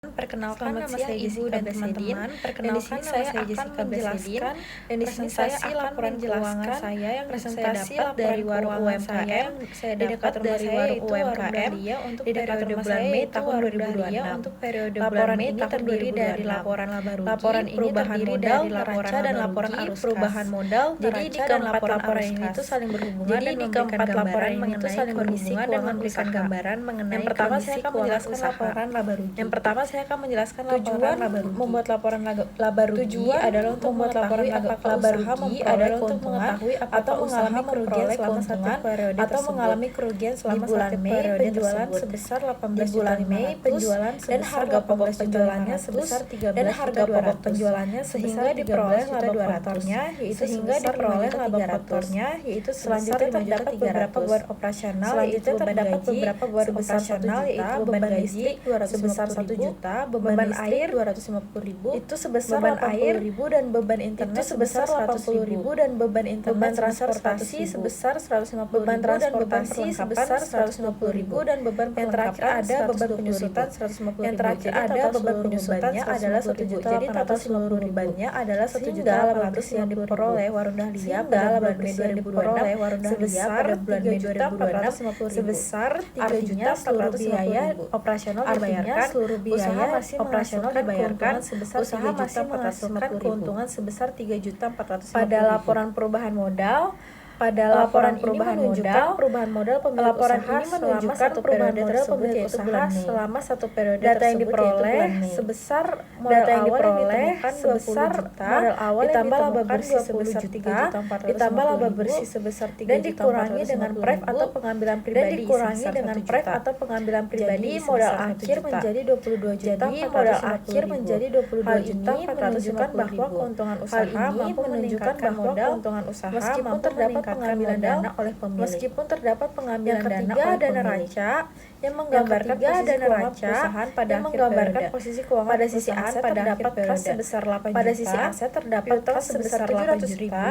Perkenalkan, nama Selamat saya siang, Ibu Jessica dan Blasedin. teman-teman. Perkenalkan, Dan di sini nama saya saya akan Jessica Blasedin. dan di sini saya Presentasi akan laporan keuangan menjelaskan saya yang presentasi saya dapat laporan dari warung keuangan UMKM saya yang saya di dekat dapat rumah dari saya, warung yaitu Warung UMKM Dahlia untuk di dekat periode rumah bulan saya, Mei yaitu tahun Warung 2026. Dahlia untuk periode bulan Laporan Mei ini tahun terdiri dari 2026. laporan laba rugi, Laporan ini perubahan terdiri modal, dari laporan neraca, dan laba laporan rugi, arus perubahan kas. modal, Jadi di neraca, dan keempat laporan arus ini kas. itu saling berhubungan Jadi dan di memberikan keempat laporan gambaran ini itu mengenai saling kondisi berhubungan dan keuangan memberikan usaha. gambaran mengenai Yang pertama kondisi saya akan keuangan menjelaskan usaha. laporan laba rugi. Yang pertama saya akan menjelaskan laporan Tujuan laba rugi. membuat laporan laba rugi Tujuan adalah untuk membuat laporan mengetahui apakah laba usaha rugi memperoleh adalah untuk keuntungan mengetahui atau apakah usaha mengalami kerugian memperoleh selama satu keuntungan periode atau tersebut. mengalami kerugian Di selama bulan satu Mei periode penjualan tersebut. sebesar Di bulan Mei 18.500 penjualan dan sebesar harga pokok 18.500 penjualannya sebesar dan harga pokok 13.200 penjualannya sehingga sebesar diperoleh laba 13.200 kotornya yaitu sehingga sebesar diperoleh laba 5.300. kotornya yaitu sebesar Selanjutnya terdapat 5.300. beberapa beban operasional yaitu Selanjutnya beban terdapat gaji beberapa beban sebesar 1 operasional juta, yaitu beban beban listrik gaji sebesar 1 250.000, juta, beban air 250.000, itu sebesar beban air 80.000 dan beban internet itu sebesar sebesar 80.000 100.000. dan beban internet Beban sebesar transportasi 100.000. sebesar 150.000 beban dan beban transportasi perlengkapan sebesar 150.000 dan beban Yang terakhir perlengkapan ada beban 120.000. penyusutan 150.000. Yang terakhir Jadi ada total beban seluruh penyusutan bebannya adalah 1 juta. Jadi total seluruh bebannya adalah 1 juta sehingga laba bersih yang 850.000. diperoleh Warung Dahlia Sehingga pada laba bulan Mei bersih yang 2026 diperoleh Warung Dahlia sebesar pada bulan Mei 3.450.000 sebesar artinya seluruh biaya 3.450.000. operasional Artinya dibayarkan, seluruh biaya usaha masih operasional menghasilkan dibayarkan, keuntungan sebesar usaha masih menghasilkan 3.450.000. keuntungan sebesar 3.450.000. Pada laporan perubahan modal, Laporan perubahan ini menunjukkan modal, perubahan modal pemilik laporan usaha ini selama menunjukkan satu perubahan periode modal tersebut, pemilik yaitu usaha bulan Mei. selama satu periode Data yang tersebut, yaitu diperoleh bulan Mei. sebesar Data yang diperoleh ditemukan sebesar 20 juta, modal awal yang ditambah laba ditemukan bersih 20 sebesar juta, 3.450.000, ditambah laba bersih sebesar dan dikurangi dengan pref 3.450.000 atau pengambilan pribadi sebesar 1 pref juta. atau pengambilan pribadi Jadi sebesar modal 1 akhir juta. menjadi 22 juta. Jadi modal akhir menjadi 22 Hal juta ini menunjukkan bahwa 450.000. keuntungan Hal usaha ini mampu menunjukkan meningkatkan bahwa modal keuntungan usaha meskipun mampu terdapat meningkatkan pengambilan modal dana oleh pemilik. meskipun terdapat pengambilan Yang dana ketiga oleh ada pemilik. neraca yang Yang menggambarkan ketiga posisi ada keuangan neraca perusahaan pada yang akhir menggambarkan periode. posisi keuangan Pada sisi perusahaan aset pada terdapat akhir kas periode. sebesar 8 Pada juta, sisi aset terdapat piutang kas sebesar sebesar 8 700.000, juta,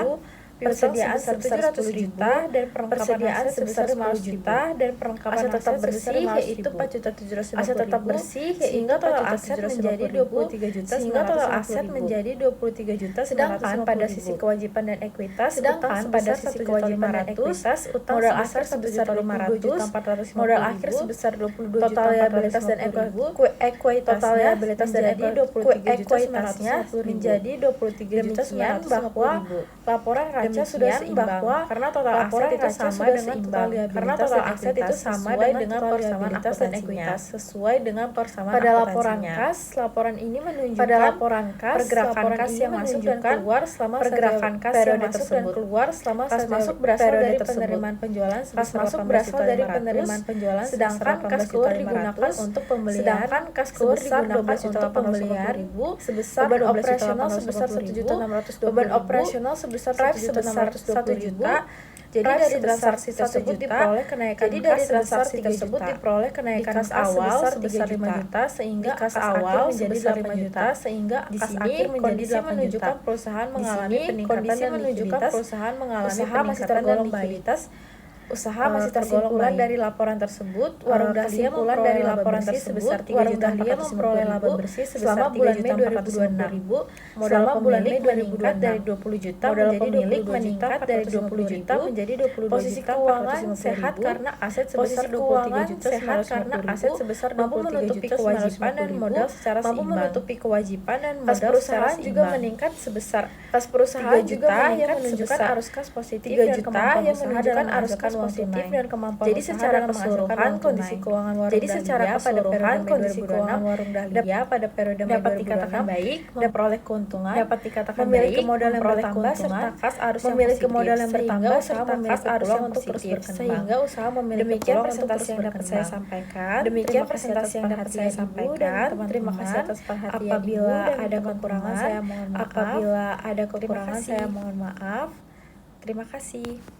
piutang persediaan sebesar sebesar 10 700.000, juta, dan perlengkapan persediaan aset sebesar sebesar 10 juta, dan perlengkapan aset tetap aset bersih sebesar yaitu 4.750.000, aset tetap bersih sehingga yaitu total aset menjadi 23 juta sedangkan pada sisi 950.000. kewajiban dan ekuitas Sedangkan pada sisi kewajiban dan ekuitas, utang modal sebesar akhir sebesar 22.450.000, modal akhir sebesar 22 total liabilitas dan total liabilitas dan ekuitasnya menjadi 23.950.000. laporan raca sudah seimbang karena total laporan aset itu raca sama sudah dengan seimbang karena total total aset itu sama sesuai dengan dengan total persamaan liabilitas dan akuntansinya. ekuitas sesuai dengan persamaan Pada laporan akuntansinya. kas, laporan ini menunjukkan Pada laporan kas, pergerakan laporan kas ini yang masuk dan menunjukkan keluar selama pergerakan kas yang periode masuk dan tersebut. keluar selama Kas satu masuk berasal periode dari tersebut. penerimaan penjualan Kas sebesar masuk berasal dari 18.500, penerimaan penjualan sedangkan kas keluar digunakan untuk pembelian sedangkan kas keluar sebesar digunakan 12.850.000, untuk pembelian sebesar beban 12.850.000, operasional sebesar 1.620.000, beban operasional sebesar pref sebesar 1 juta. Jadi Pref dari sebesar transaksi 1 tersebut juta. diperoleh kenaikan Jadi dari kas sebesar transaksi 3 tersebut juta. diperoleh Di kenaikan kas kas awal sebesar 5 juta sehingga di kas kas awal akhir menjadi sebesar 8 5 juta sehingga di kas sini akhir menjadi kondisi 8 menunjukkan juta. perusahaan Di mengalami sini peningkatan kondisi dan menunjukkan likuiditas. perusahaan mengalami Usaha masih peningkatan tergolong dan baik. likuiditas. Usaha masih Kesimpulan tergolong dari baik. laporan tersebut, Warung Dahlia kesimpulan memperoleh dari laba laporan bersih tersebut, sebesar Warung Dahlia memperoleh laba 3.450.000 bersih sebesar selama bulan Mei 3.450.000. Modal selama bulan pemilik Mei meningkat 2026. dari 20 juta Modal menjadi pemilik 22 meningkat juta dari 20 juta 20 menjadi 22 Posisi juta keuangan 450.000. sehat karena aset sebesar Posisi keuangan 23 juta sehat karena 950.000 aset sebesar mampu 23 menutupi juta kewajiban dan 950.000, modal secara mampu seimbang. menutupi kewajiban dan Kas modal secara perusahaan juga seimbang. meningkat sebesar Kas perusahaan 3 juga juta yang meningkat menunjukkan sebesar arus kas positif 3 dan juta kemampuan yang usaha menunjukkan dalam arus menghasilkan kas uang positif tunai. dan kemampuan Jadi usaha secara dalam menghasilkan keseluruhan uang kondisi tunai. keuangan Warung Jadi secara Dahlia pada keseluruhan periode Mei kondisi 2026 keuangan Warung Dahlia pada periode Mei dapat dikatakan 2026 baik, memperoleh keuntungan, dapat dikatakan memiliki baik, modal yang memperoleh bertambah keuntungan, serta kas arus yang memiliki positif, modal yang sehingga bertambah usaha serta memiliki kas arus peluang yang untuk terus positif, berkembang. sehingga usaha memiliki Demikian peluang untuk presentasi terus yang dapat saya berkembang. sampaikan. Demikian Terima kasih atas presentasi yang dapat saya perhatian Ibu dan sampaikan. teman-teman. Terima kasih atas perhatian Apabila Ibu dan ada teman-teman. kekurangan saya mohon maaf. Apabila ada Terima kekurangan kasih. saya mohon maaf. Terima kasih.